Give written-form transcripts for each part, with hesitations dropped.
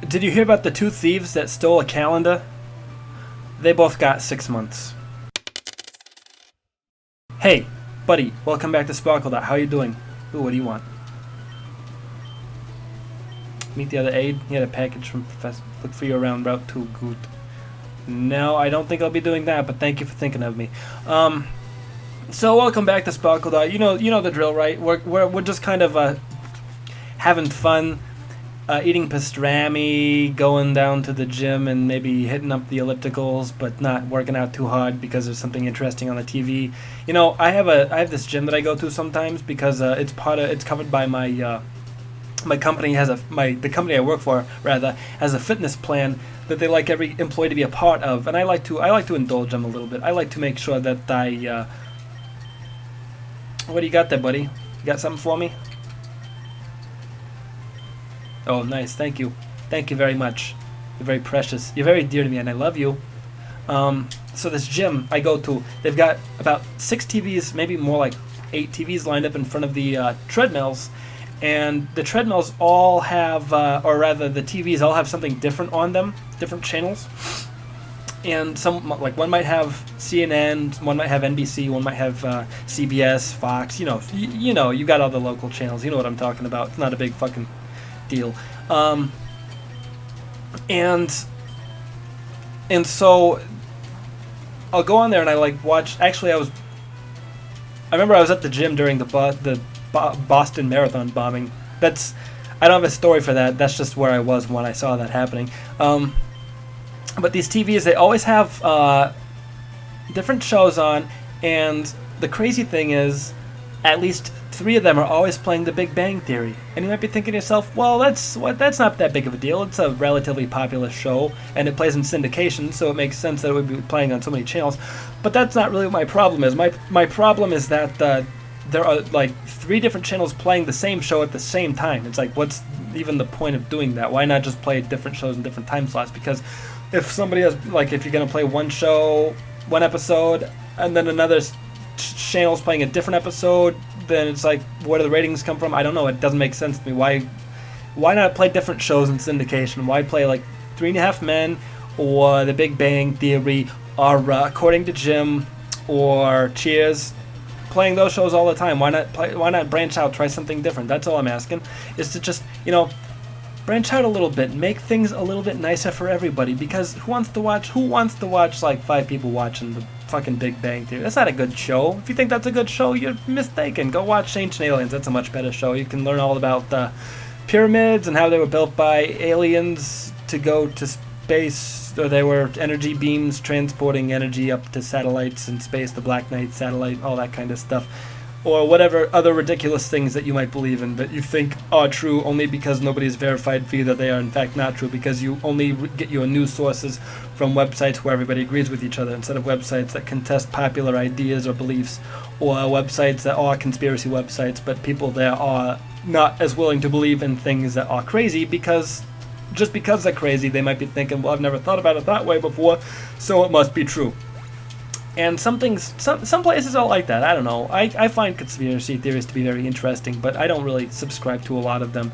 Did you hear about the two thieves that stole a calendar? They both got 6 months. Hey, buddy, welcome back to SparkleDart. How you doing? Ooh, what do you want? Meet the other aide. He had a package from Professor. Look for you around Route 2. Good. No, I don't think I'll be doing that, but thank you for thinking of me. So welcome back to SparkleDart. You know the drill, right? We're just kind of having fun, eating pastrami, going down to the gym, and maybe hitting up the ellipticals, but not working out too hard because there's something interesting on the TV. You know, I have this gym that I go to sometimes because it's covered by my my company the company I work for rather has a fitness plan that they like every employee to be a part of, and I like to indulge them a little bit. I like to make sure that I what do you got there, buddy? You got something for me? Oh, nice. Thank you. Thank you very much. You're very precious. You're very dear to me, and I love you. So this gym I go to, they've got about 6 TVs, maybe more like 8 TVs lined up in front of the treadmills. And the treadmills all have, or rather the TVs all have something different on them, different channels. And some, like one might have CNN, one might have NBC, one might have CBS, Fox. You know, you got all the local channels. You know what I'm talking about. It's not a big fucking deal. And so I'll go on there and I like watch. Actually, I remember I was at the gym during the Boston Marathon bombing. I don't have a story for that. That's just where I was when I saw that happening. But these TVs, they always have different shows on, and the crazy thing is, at least 3 of them are always playing The Big Bang Theory. And you might be thinking to yourself, well, that's not that big of a deal. It's a relatively popular show, and it plays in syndication, so it makes sense that it would be playing on so many channels. But that's not really what my problem is. My problem is that there are like 3 different channels playing the same show at the same time. It's like, what's even the point of doing that? Why not just play different shows in different time slots? Because if somebody has, like, if you're going to play one show, one episode, and then another channel's playing a different episode, then it's like, where do the ratings come from? I don't know. It doesn't make sense to me. Why not play different shows in syndication? Why play like 3.5 Men or The Big Bang Theory or According to Jim or Cheers? Playing those shows all the time. Why not branch out, try something different? That's all I'm asking. Is to just, branch out a little bit, make things a little bit nicer for everybody, because who wants to watch like 5 people watching the fucking Big Bang Theory? That's not a good show. If you think that's a good show, you're mistaken. Go watch Ancient Aliens. That's a much better show. You can learn all about the pyramids and how they were built by aliens to go to space, or they were energy beams transporting energy up to satellites in space, the Black Knight satellite, all that kind of stuff. Or whatever other ridiculous things that you might believe in that you think are true only because nobody's verified for you that they are in fact not true, because you only get your news sources from websites where everybody agrees with each other instead of websites that contest popular ideas or beliefs, or websites that are conspiracy websites, but people there are not as willing to believe in things that are crazy because just because they're crazy, they might be thinking, well, I've never thought about it that way before, so it must be true. And some places are like that. I don't know. I find conspiracy theories to be very interesting, but I don't really subscribe to a lot of them.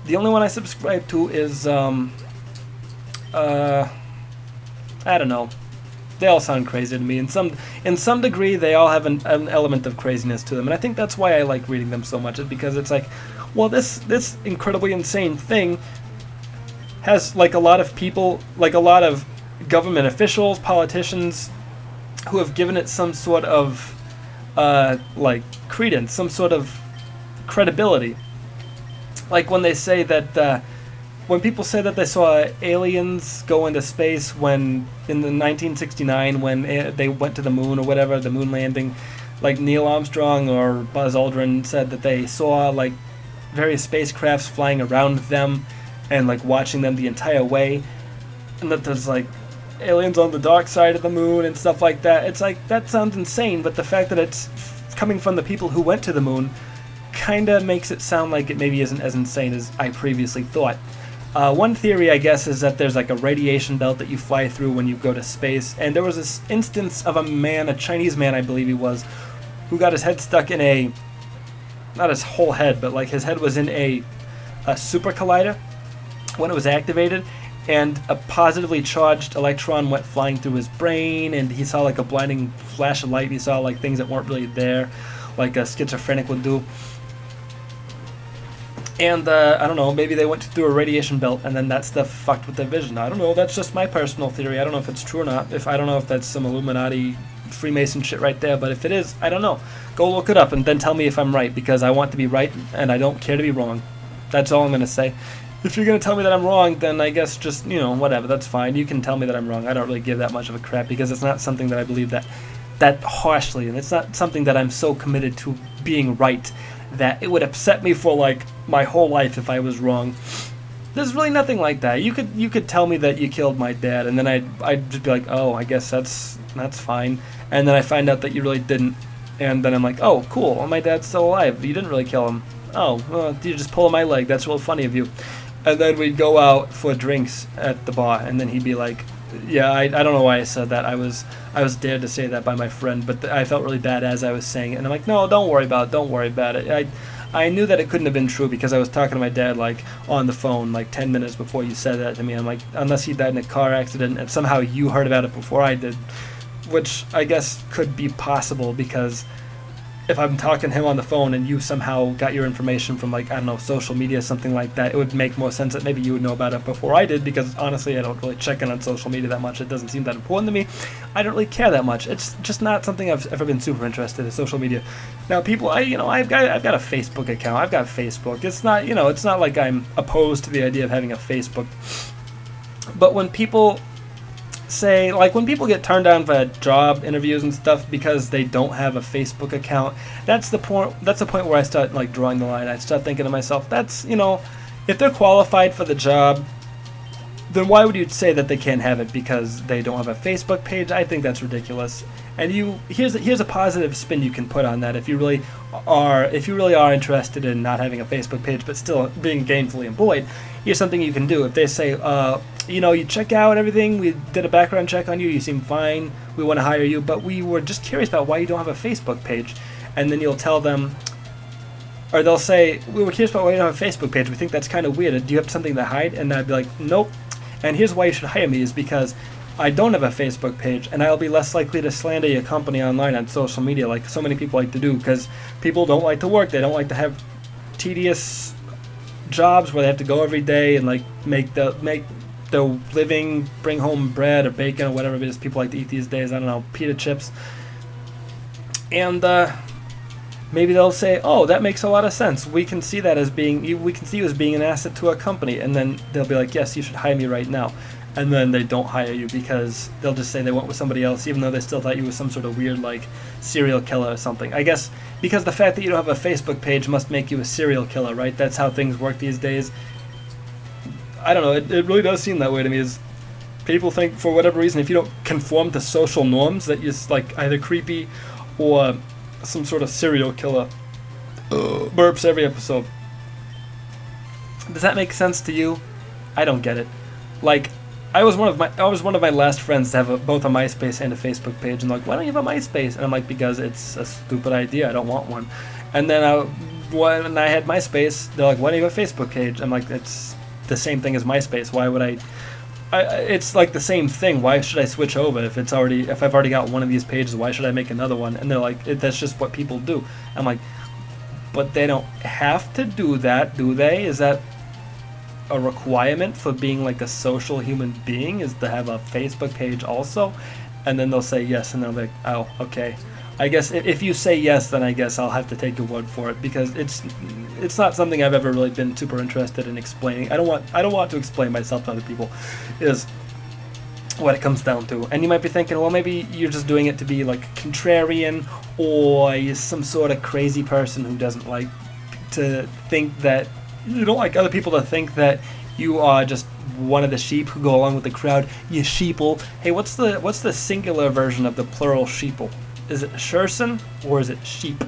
The only one I subscribe to is, I don't know. They all sound crazy to me. In some degree, they all have an element of craziness to them. And I think that's why I like reading them so much, is because it's like, well, this incredibly insane thing has, like, a lot of people, like a lot of government officials, politicians, who have given it some sort of like credence, some sort of credibility. Like when they say that when people say that they saw aliens go into space when in the 1969 when they went to the moon or whatever, the moon landing, like Neil Armstrong or Buzz Aldrin said that they saw like various spacecrafts flying around them and like watching them the entire way, and that there's like aliens on the dark side of the moon and stuff like that. It's like, that sounds insane, but the fact that it's coming from the people who went to the moon kinda makes it sound like it maybe isn't as insane as I previously thought. One theory, I guess, is that there's like a radiation belt that you fly through when you go to space, and there was this instance of a Chinese man, I believe he was, who got his head stuck in not his whole head, but like his head was in a super collider, when it was activated, and a positively charged electron went flying through his brain, and he saw like a blinding flash of light. He saw like things that weren't really there, like a schizophrenic would do. And I don't know, maybe they went through a radiation belt, and then that stuff fucked with their vision. I don't know. That's just my personal theory. I don't know if it's true or not. I don't know if that's some Illuminati, Freemason shit right there. But if it is, I don't know. Go look it up and then tell me if I'm right, because I want to be right and I don't care to be wrong. That's all I'm gonna say. If you're gonna tell me that I'm wrong, then I guess just, you know, whatever. That's fine. You can tell me that I'm wrong. I don't really give that much of a crap, because it's not something that I believe that harshly, and it's not something that I'm so committed to being right that it would upset me for like my whole life if I was wrong. There's really nothing like that. You could tell me that you killed my dad, and then I'd just be like, oh, I guess that's fine. And then I find out that you really didn't, and then I'm like, oh, cool. Well, my dad's still alive. You didn't really kill him. Oh, well, you just pulled my leg. That's real funny of you. And then we'd go out for drinks at the bar, and then he'd be like, yeah, I don't know why I said that. I was dared to say that by my friend, but I felt really bad as I was saying it. And I'm like, no, don't worry about it. I knew that it couldn't have been true, because I was talking to my dad like on the phone like 10 minutes before you said that to me. I'm like, unless he died in a car accident and somehow you heard about it before I did, which I guess could be possible, because if I'm talking to him on the phone and you somehow got your information from, like, I don't know, social media, something like that, it would make more sense that maybe you would know about it before I did, because honestly I don't really check in on social media that much. It doesn't seem that important to me. I don't really care that much. It's just not something I've ever been super interested in, social media. Now people, I've got a Facebook account. I've got Facebook. It's not, it's not like I'm opposed to the idea of having a Facebook. But when people say, like, when people get turned down for job interviews and stuff because they don't have a Facebook account, that's the point where I start like drawing the line. I start thinking to myself, that's, if they're qualified for the job, then why would you say that they can't have it because they don't have a Facebook page? I think that's ridiculous. And here's a positive spin you can put on that. If you really are interested in not having a Facebook page but still being gainfully employed, here's something you can do. If they say, you check out everything, we did a background check on you, you seem fine, we want to hire you, but we were just curious about why you don't have a Facebook page. And then you'll tell them, or they'll say, we were curious about why you don't have a Facebook page, we think that's kind of weird, do you have something to hide? And I'd be like, nope. And here's why you should hire me, is because I don't have a Facebook page, and I'll be less likely to slander your company online on social media like so many people like to do, because people don't like to work. They don't like to have tedious jobs where they have to go every day and like make the living, bring home bread or bacon or whatever it is people like to eat these days. I don't know, pita chips. And maybe they'll say, oh, that makes a lot of sense. We can see that as being you as being an asset to a company. And then they'll be like, yes, you should hire me right now. And then they don't hire you because they'll just say they went with somebody else, even though they still thought you were some sort of weird, like, serial killer or something. I guess because the fact that you don't have a Facebook page must make you a serial killer, right? That's how things work these days. I don't know, it really does seem that way to me. Is people think, for whatever reason, if you don't conform to social norms, that you're, like, either creepy or some sort of serial killer. Burps every episode. Does that make sense to you? I don't get it. Like, I was one of my last friends to have both a MySpace and a Facebook page, and like, why don't you have a MySpace? And I'm like, because it's a stupid idea. I don't want one. And then when I had MySpace, they're like, why don't you have a Facebook page? I'm like, it's the same thing as MySpace. Why would I? It's like the same thing. Why should I switch over if I've already got one of these pages? Why should I make another one? And they're like, that's just what people do. I'm like, but they don't have to do that, do they? Is that a requirement for being like a social human being, is to have a Facebook page also? And then they'll say yes, and they'll be like, oh, okay. I guess if you say yes, then I guess I'll have to take your word for it, because it's not something I've ever really been super interested in explaining. I don't want to explain myself to other people, is what it comes down to. And you might be thinking, well, maybe you're just doing it to be like contrarian, or you're some sort of crazy person who doesn't like to think that you don't like other people to think that you are just one of the sheep who go along with the crowd. You sheeple. Hey, what's the singular version of the plural sheeple? Is it sherson, or is it sheep,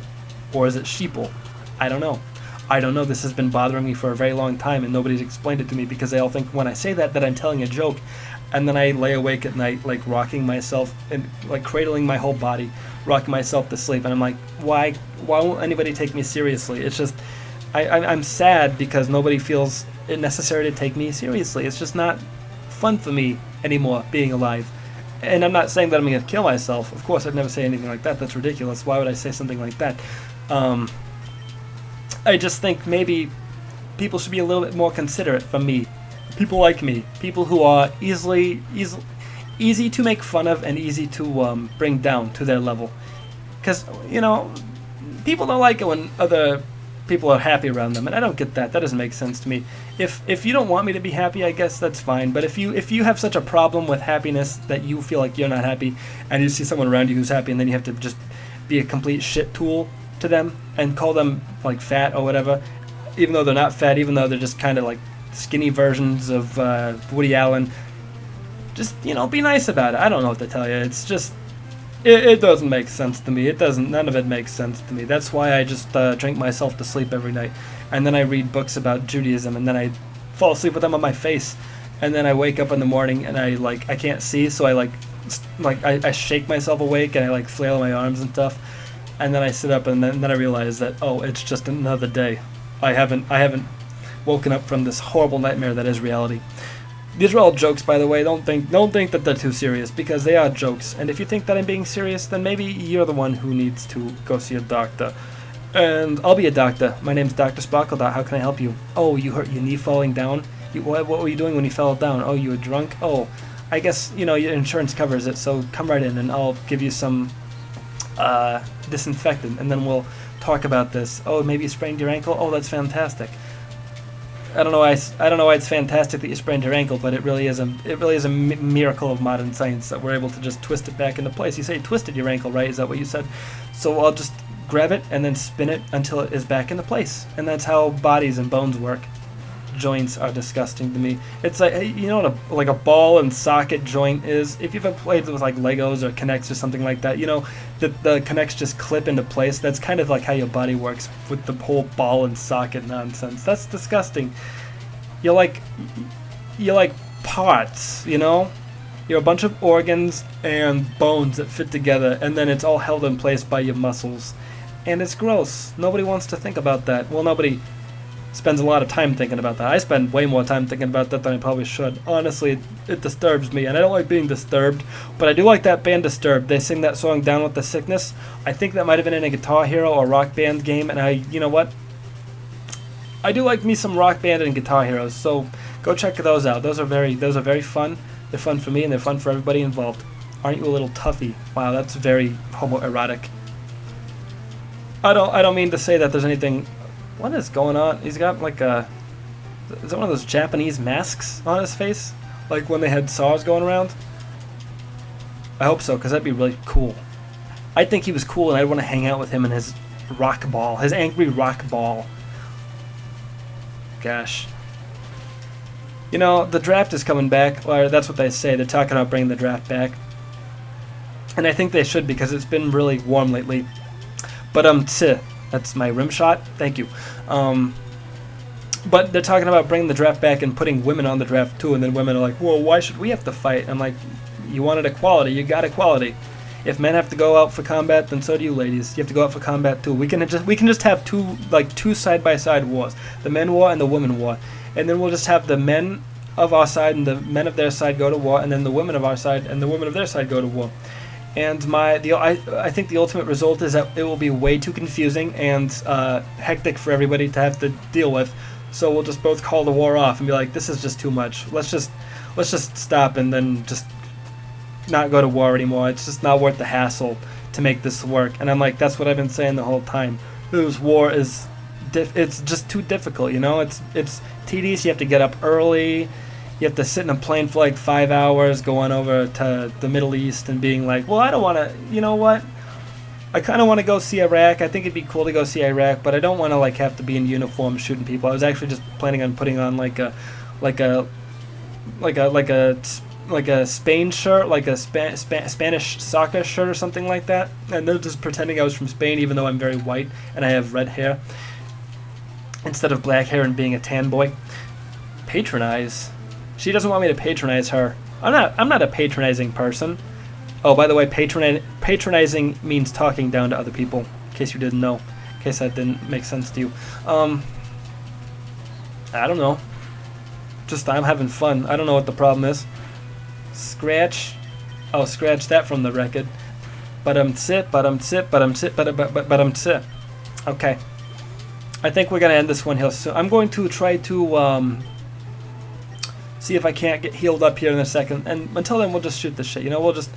or is it sheeple? I don't know. This has been bothering me for a very long time, and nobody's explained it to me, because they all think when I say that I'm telling a joke. And then I lay awake at night, like rocking myself and like cradling my whole body, rocking myself to sleep. And I'm like, why won't anybody take me seriously? It's just, I'm sad because nobody feels it necessary to take me seriously. It's just not fun for me anymore being alive. And I'm not saying that I'm going to kill myself. Of course, I'd never say anything like that. That's ridiculous. Why would I say something like that? I just think maybe people should be a little bit more considerate from me. People like me. People who are easy to make fun of and easy to bring down to their level. Because, you know, people don't like it when other people are happy around them, and I don't get that. That doesn't make sense to me. If you don't want me to be happy, I guess that's fine. But if you have such a problem with happiness that you feel like you're not happy, and you see someone around you who's happy, and then you have to just be a complete shit tool to them and call them like fat or whatever, even though they're not fat, even though they're just kind of like skinny versions of Woody Allen, just, you know, be nice about it. I don't know what to tell you. It's just, it doesn't make sense to me. It doesn't. None of it makes sense to me. That's why I just drink myself to sleep every night, and then I read books about Judaism, and then I fall asleep with them on my face, and then I wake up in the morning and I can't see, so I shake myself awake and I like flail my arms and stuff, and then I sit up and then I realize that, oh, it's just another day. I haven't woken up from this horrible nightmare that is reality. These are all jokes, by the way. Don't think that they're too serious, because they are jokes. And if you think that I'm being serious, then maybe you're the one who needs to go see a doctor. And I'll be a doctor. My name's Dr. SparkleDart. How can I help you? Oh, you hurt your knee falling down? What were you doing when you fell down? Oh, you were drunk? Oh, I guess, you know, your insurance covers it, so come right in and I'll give you some disinfectant, and then we'll talk about this. Oh, maybe you sprained your ankle? Oh, that's fantastic. I don't know why it's fantastic that you sprained your ankle, but it really is a miracle of modern science that we're able to just twist it back into place. You say you twisted your ankle, right? Is that what you said? So I'll just grab it and then spin it until it is back into place. And that's how bodies and bones work. Joints are disgusting to me. It's like, you know what a ball and socket joint is? If you've ever played with like Legos or Connects or something like that, you know that the Connects just clip into place. That's kind of like how your body works with the whole ball and socket nonsense. That's disgusting. You're like parts, you know? You're a bunch of organs and bones that fit together, and then it's all held in place by your muscles. And it's gross. Nobody wants to think about that. Well, nobody spends a lot of time thinking about that. I spend way more time thinking about that than I probably should. Honestly, it disturbs me, and I don't like being disturbed, but I do like that band Disturbed. They sing that song Down With The Sickness. I think that might have been in a Guitar Hero or Rock Band game, and you know what? I do like me some Rock Band and Guitar Heroes, so go check those out. Those are very fun. They're fun for me, and they're fun for everybody involved. Aren't you a little toughy? Wow, that's very homoerotic. I don't mean to say that there's anything. What is going on? He's got like is it one of those Japanese masks on his face? Like when they had SARS going around? I hope so, because that'd be really cool. I think he was cool, and I'd want to hang out with him and his rock ball, his angry rock ball. Gosh. You know, the draft is coming back, or that's what they say. They're talking about bringing the draft back. And I think they should, because it's been really warm lately. But, that's my rim shot. Thank you. But they're talking about bringing the draft back and putting women on the draft too, and then women are like, well, why should we have to fight? I'm like, you wanted equality, you got equality. If men have to go out for combat, then so do you ladies. You have to go out for combat too. We can just have two side-by-side wars, the men war and the women war, and then we'll just have the men of our side and the men of their side go to war, and then the women of our side and the women of their side go to war. And I think the ultimate result is that it will be way too confusing and hectic for everybody to have to deal with. So we'll just both call the war off and be like, this is just too much. Let's just stop and then just not go to war anymore. It's just not worth the hassle to make this work. And I'm like, that's what I've been saying the whole time. This war is it's just too difficult, you know? It's tedious. You have to get up early. You have to sit in a plane for like 5 hours going over to the Middle East and being like, well, I don't want to, you know what? I kind of want to go see Iraq. I think it'd be cool to go see Iraq, but I don't want to like have to be in uniform shooting people. I was actually just planning on putting on like a Spain shirt, like a Spanish soccer shirt or something like that, and then just pretending I was from Spain, even though I'm very white and I have red hair instead of black hair and being a tan boy. Patronize. She doesn't want me to patronize her. I'm not a patronizing person. Oh, by the way, patronizing means talking down to other people, in case you didn't know, in case that didn't make sense to you. I don't know. Just I'm having fun. I don't know what the problem is. Scratch. Oh, scratch that from the record. But I'm sit. Okay. I think we're gonna end this one here soon. I'm going to try to see if I can't get healed up here in a second. And until then, we'll just shoot the shit. You know, we'll just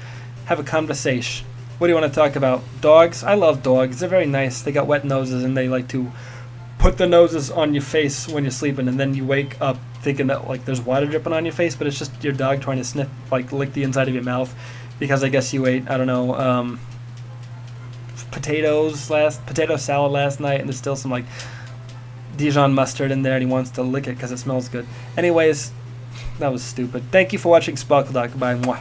have a conversation. What do you want to talk about? Dogs? I love dogs. They're very nice. They got wet noses and they like to put the noses on your face when you're sleeping, and then you wake up thinking that like there's water dripping on your face, but it's just your dog trying to sniff, like lick the inside of your mouth, because I guess you ate, I don't know, potato salad last night, and there's still some like Dijon mustard in there, and he wants to lick it because it smells good. Anyways, that was stupid. Thank you for watching SparkleDart. Goodbye. Mwah.